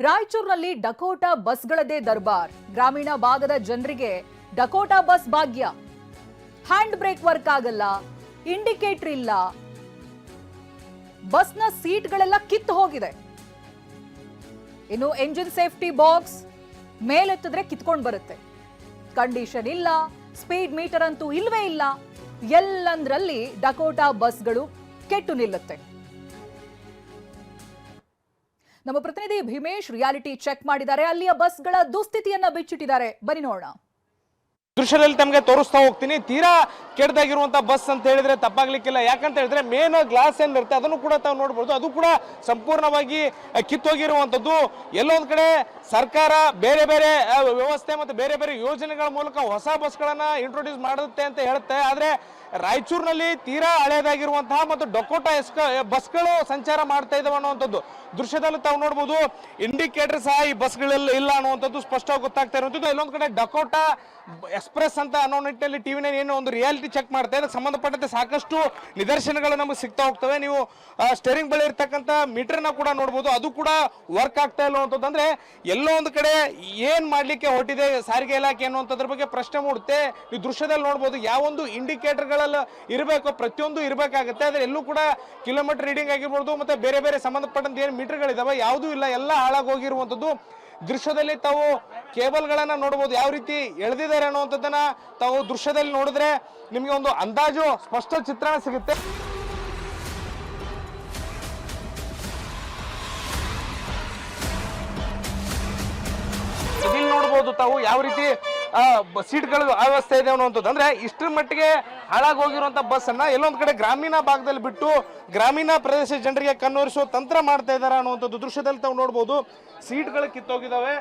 ರಾಯಚೂರಿನಲ್ಲಿ ಡಕೋಟಾ ಬಸ್ಗಳದೇ ದರ್ಬಾರ್. ಗ್ರಾಮೀಣ ಭಾಗದ ಜನರಿಗೆ ಡಕೋಟಾ ಬಸ್ ಭಾಗ್ಯ. ಹ್ಯಾಂಡ್ ಬ್ರೇಕ್ ವರ್ಕ್ ಆಗಲ್ಲ, ಇಂಡಿಕೇಟರ್ ಇಲ್ಲ, ಬಸ್ನ ಸೀಟ್ಗಳೆಲ್ಲ ಕಿತ್ತು ಹೋಗಿದೆ. ಇನ್ನು ಎಂಜಿನ್ ಸೇಫ್ಟಿ ಬಾಕ್ಸ್ ಮೇಲೆತ್ತಿದ್ರೆ ಕಿತ್ಕೊಂಡು ಬರುತ್ತೆ. ಕಂಡೀಷನ್ ಇಲ್ಲ, ಸ್ಪೀಡ್ ಮೀಟರ್ ಅಂತೂ ಇಲ್ವೇ ಇಲ್ಲ. ಎಲ್ಲಂದ್ರಲ್ಲಿ ಡಕೋಟಾ ಬಸ್ಗಳು ಕೆಟ್ಟು ನಿಲ್ಲುತ್ತೆ. ನಮ್ಮ ಪ್ರತಿನಿಧಿ ಭೀಮೇಶ್ ರಿಯಾಲಿಟಿ ಚೆಕ್ ಮಾಡಿದ್ದಾರೆ. ಅಲ್ಲಿಯ ಬಸ್ಗಳ ದುಸ್ಥಿತಿಯನ್ನ ಬಿಚ್ಚಿಟ್ಟಿದ್ದಾರೆ. ಬನ್ನಿ ನೋಡೋಣ. ದೃಶ್ಯದಲ್ಲಿ ತಮಗೆ ತೋರಿಸ್ತಾ ಹೋಗ್ತೀನಿ. ತೀರಾ ಕೆಟ್ಟದಾಗಿರುವಂತ ಬಸ್ ಅಂತ ಹೇಳಿದ್ರೆ ತಪ್ಪಾಗ್ಲಿಕ್ಕಿಲ್ಲ. ಯಾಕಂತ ಹೇಳಿದ್ರೆ ಮೇನ್ ಗ್ಲಾಸ್ ಏನಿರುತ್ತೆ ಅದನ್ನು ಕೂಡ ತಾವು ನೋಡಬಹುದು, ಅದು ಕೂಡ ಸಂಪೂರ್ಣವಾಗಿ ಕಿತ್ತೋಗಿರುವಂತದ್ದು. ಎಲ್ಲೊಂದ್ ಕಡೆ ಸರ್ಕಾರ ಬೇರೆ ಬೇರೆ ವ್ಯವಸ್ಥೆ ಮತ್ತು ಬೇರೆ ಬೇರೆ ಯೋಜನೆಗಳ ಮೂಲಕ ಹೊಸ ಬಸ್ಗಳನ್ನ ಇಂಟ್ರೊಡ್ಯೂಸ್ ಮಾಡುತ್ತೆ ಅಂತ ಹೇಳುತ್ತೆ. ಆದ್ರೆ ರಾಯಚೂರಿನಲ್ಲಿ ತೀರಾ ಹಳೆಯದಾಗಿರುವಂತಹ ಮತ್ತು ಡಕೋಟಾ ಬಸ್ಗಳು ಸಂಚಾರ ಮಾಡ್ತಾ ಇದಾವೆ ಅನ್ನುವಂಥದ್ದು ದೃಶ್ಯದಲ್ಲಿ ತಾವು ನೋಡಬಹುದು. ಇಂಡಿಕೇಟರ್ ಸಹ ಈ ಬಸ್ಗಳಲ್ಲಿ ಇಲ್ಲ ಅನ್ನುವಂಥದ್ದು ಸ್ಪಷ್ಟವಾಗಿ ಗೊತ್ತಾಗ್ತಾ ಇರುವಂಥದ್ದು. ಎಲ್ಲೊಂದು ಕಡೆ ಡಕೋಟಾ ಎಕ್ಸ್ಪ್ರೆಸ್ ಅಂತ ಅನ್ನೋ ನಿಟ್ಟಿನಲ್ಲಿ ಟಿವಿ ನೈನ್ ಏನು ಒಂದು ರಿಯಾಲಿಟಿ ಚೆಕ್ ಮಾಡ್ತಾ ಇದಕ್ಕೆ ಸಂಬಂಧಪಟ್ಟಂತೆ ಸಾಕಷ್ಟು ನಿದರ್ಶನಗಳು ನಮಗೆ ಸಿಗ್ತಾ ಹೋಗ್ತವೆ. ನೀವು ಸ್ಟೇರಿಂಗ್ ಬಳಿ ಇರ್ತಕ್ಕಂಥ ಮೀಟರ್ನ ಕೂಡ ನೋಡಬಹುದು, ಅದು ಕೂಡ ವರ್ಕ್ ಆಗ್ತಾ ಇಲ್ಲ ಅನ್ನುವಂಥದ್ದು. ಅಂದ್ರೆ ಎಲ್ಲೋ ಒಂದು ಕಡೆ ಏನ್ ಮಾಡ್ಲಿಕ್ಕೆ ಹೊರಟಿದೆ ಸಾರಿಗೆ ಇಲಾಖೆ ಅನ್ನುವಂಥದ್ರ ಬಗ್ಗೆ ಪ್ರಶ್ನೆ ಮೂಡುತ್ತೆ. ನೀವು ದೃಶ್ಯದಲ್ಲಿ ನೋಡಬಹುದು ಯಾವೊಂದು ಇಂಡಿಕೇಟರ್ಗಳಲ್ಲಿ ಇರಬೇಕು ಪ್ರತಿಯೊಂದು ಇರಬೇಕಾಗುತ್ತೆ. ಆದ್ರೆ ಎಲ್ಲೂ ಕೂಡ ಕಿಲೋಮೀಟರ್ ರೀಡಿಂಗ್ ಆಗಿರ್ಬೋದು ಮತ್ತೆ ಬೇರೆ ಬೇರೆ ಸಂಬಂಧಪಟ್ಟಂತ ಏನು ಮೀಟರ್ಗಳಿದಾವೆ ಯಾವುದೂ ಇಲ್ಲ, ಎಲ್ಲ ಹಾಳಾಗೋಗಿರುವಂಥದ್ದು. ದೃಶ್ಯದಲ್ಲಿ ತಾವು ಕೇಬಲ್ಗಳನ್ನ ನೋಡಬಹುದು, ಯಾವ ರೀತಿ ಎಳೆದಿದ್ದಾರೆ ಅನ್ನುವಂಥದ್ದನ್ನ ತಾವು ದೃಶ್ಯದಲ್ಲಿ ನೋಡಿದ್ರೆ ನಿಮಗೆ ಒಂದು ಅಂದಾಜು ಸ್ಪಷ್ಟ ಚಿತ್ರಣ ಸಿಗುತ್ತೆ. ಇಲ್ಲಿ ನೋಡಬಹುದು ತಾವು ಯಾವ ರೀತಿ ಸೀಟ್ಗಳ ವ್ಯವಸ್ಥೆ ಇದೆ ಅನ್ನುವಂಥದ್ದು. ಅಂದ್ರೆ ಇಷ್ಟರ ಮಟ್ಟಿಗೆ ಹಾಳಾಗೋಗಿರುವಂತ ಬಸ್ ಅನ್ನ ಎಲ್ಲೊಂದ್ ಕಡೆ ಗ್ರಾಮೀಣ ಭಾಗದಲ್ಲಿ ಬಿಟ್ಟು ಗ್ರಾಮೀಣ ಪ್ರದೇಶ ಜನರಿಗೆ ಕಣ್ಣೋರಿಸುವ ತಂತ್ರ ಮಾಡ್ತಾ ಇದ್ದಾರೆ ಅನ್ನುವಂಥದ್ದು ದೃಶ್ಯದಲ್ಲಿ ತಾವು ನೋಡಬಹುದು. ಸೀಟ್ಗಳು ಕಿತ್ತೋಗಿದಾವೆ,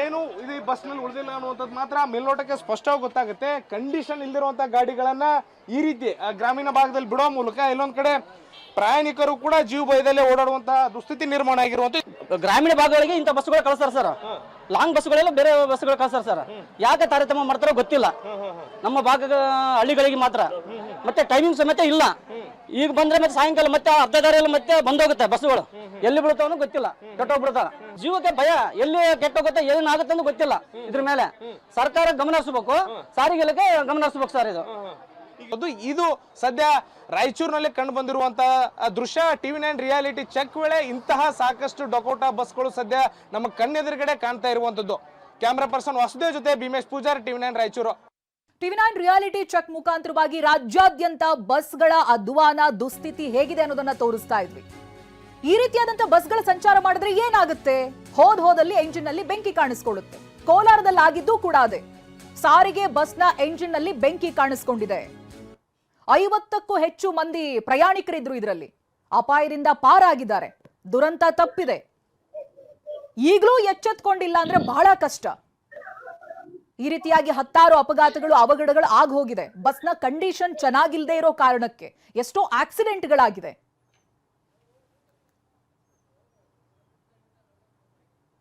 ಏನು ಇದು ಈ ಬಸ್ ನಲ್ಲಿ ಉಳಿದಿಲ್ಲ ಅನ್ನುವಂಥದ್ದು ಮಾತ್ರ ಮೇಲ್ನೋಟಕ್ಕೆ ಸ್ಪಷ್ಟವಾಗಿ ಗೊತ್ತಾಗುತ್ತೆ. ಕಂಡೀಷನ್ ಇಲ್ದಿರುವಂತಹ ಗಾಡಿಗಳನ್ನ ಈ ರೀತಿ ಗ್ರಾಮೀಣ ಭಾಗದಲ್ಲಿ ಬಿಡೋ ಮೂಲಕ ಎಲ್ಲೊಂದ್ ಕಡೆ ಪ್ರಯಾಣಿಕರು ಕೂಡ ಜೀವ ಭಯದಲ್ಲೇ ಓಡಾಡುವಂತಹ ದುಸ್ಥಿತಿ ನಿರ್ಮಾಣ ಆಗಿರುವಂತ. ಗ್ರಾಮೀಣ ಭಾಗಗಳಿಗೆ ಇಂಥ ಬಸ್ಗಳು ಕಳಿಸ್ತಾರೆ ಸರ್, ಲಾಂಗ್ ಬಸ್ಗಳೆಲ್ಲ ಬೇರೆ ಬಸ್ಗಳು ಕಳಿಸ್ತಾರೆ ಸರ್. ಯಾಕೆ ತಾರತಮ್ಯ ಮಾಡ್ತಾರೋ ಗೊತ್ತಿಲ್ಲ. ನಮ್ಮ ಭಾಗದ ಹಳ್ಳಿಗಳಿಗೆ ಮಾತ್ರ ಮತ್ತೆ ಟೈಮಿಂಗ್ ಸಮೇತ ಇಲ್ಲ. ಈಗ ಬಂದ್ರೆ ಮತ್ತೆ ಸಾಯಂಕಾಲ ಮತ್ತೆ ಅರ್ಧ ದಾರಿಯಲ್ಲಿ ಮತ್ತೆ ಬಂದೋಗುತ್ತೆ ಬಸ್ಗಳು. ಎಲ್ಲಿ ಬೀಳ್ತಾವನು ಗೊತ್ತಿಲ್ಲ, ಕೆಟ್ಟೋಗ್ಬಿಡ್ತಾವ. ಜೀವಕ್ಕೆ ಭಯ, ಎಲ್ಲಿ ಕೆಟ್ಟೋಗುತ್ತೆ ಏನಾಗುತ್ತೆ ಅಂತ ಗೊತ್ತಿಲ್ಲ. ಇದ್ರ ಮೇಲೆ ಸರ್ಕಾರ ಗಮನ ಹರಿಸಬೇಕು, ಸಾರಿಗೆ ಇಲಾಖೆ ಗಮನ ಹರಿಸಬೇಕು ಸರ್. ಇದು ಸದ್ಯ ರಾಯಚೂರಿನಲ್ಲಿ ಕಂಡು ಬಂದಿರುವಂತಹ ದೃಶ್ಯ. ಟಿವಿ ನೈನ್ ರಿಯಾಲಿಟಿ ಚೆಕ್ ವೇಳೆ ಇಂತಹ ಸಾಕಷ್ಟು ಡಕೋಟಾ ಬಸ್ಗಳು ಸದ್ಯ ನಮ್ಮ ಕಣ್ಣೆದುರುಗಡೆ ಕಾಣ್ತಾ ಇರುವಂತದ್ದು. ಕ್ಯಾಮರಾ ಪರ್ಸನ್ ವಾಸುದೇವ್ ಜೊತೆ Bheemesh Poojari, TV nine Raichur. TV nine reality check ಮುಖಾಂತರವಾಗಿ ರಾಜ್ಯಾದ್ಯಂತ ಬಸ್ಗಳ ಅಧ್ವಾನ ದುಸ್ಥಿತಿ ಹೇಗಿದೆ ಅನ್ನೋದನ್ನ ತೋರಿಸ್ತಾ ಇದ್ವಿ. ಈ ರೀತಿಯಾದಂತ ಬಸ್ಗಳ ಸಂಚಾರ ಮಾಡಿದ್ರೆ ಏನಾಗುತ್ತೆ? ಹೋದಲ್ಲಿ ಎಂಜಿನ್ ನಲ್ಲಿ ಬೆಂಕಿ ಕಾಣಿಸ್ಕೊಳ್ಳುತ್ತೆ. ಕೋಲಾರದಲ್ಲಿ ಆಗಿದ್ದು ಕೂಡ ಅದೇ. ಸಾರಿಗೆ ಬಸ್ನ ಎಂಜಿನ್ ನಲ್ಲಿ ಬೆಂಕಿ ಕಾಣಿಸ್ಕೊಂಡಿದೆ. 50ಕ್ಕೂ ಹೆಚ್ಚು ಮಂದಿ ಪ್ರಯಾಣಿಕರಿದ್ರು ಇದರಲ್ಲಿ. ಅಪಾಯದಿಂದ ಪಾರಾಗಿದ್ದಾರೆ. ದುರಂತ ತಪ್ಪಿದೆ. ಈಗಲೂ ಎಚ್ಚೆತ್ಕೊಂಡಿಲ್ಲ ಅಂದ್ರೆ ಬಹಳ ಕಷ್ಟ. ಈ ರೀತಿಯಾಗಿ ಹತ್ತಾರು ಅಪಘಾತಗಳು ಅವಘಡಗಳು ಆಗಿ ಹೋಗಿದೆ. ಬಸ್ನ ಕಂಡೀಷನ್ ಚೆನ್ನಾಗಿಲ್ಲದೆ ಇರೋ ಕಾರಣಕ್ಕೆ ಎಷ್ಟೋ ಆಕ್ಸಿಡೆಂಟ್ಗಳಾಗಿದೆ.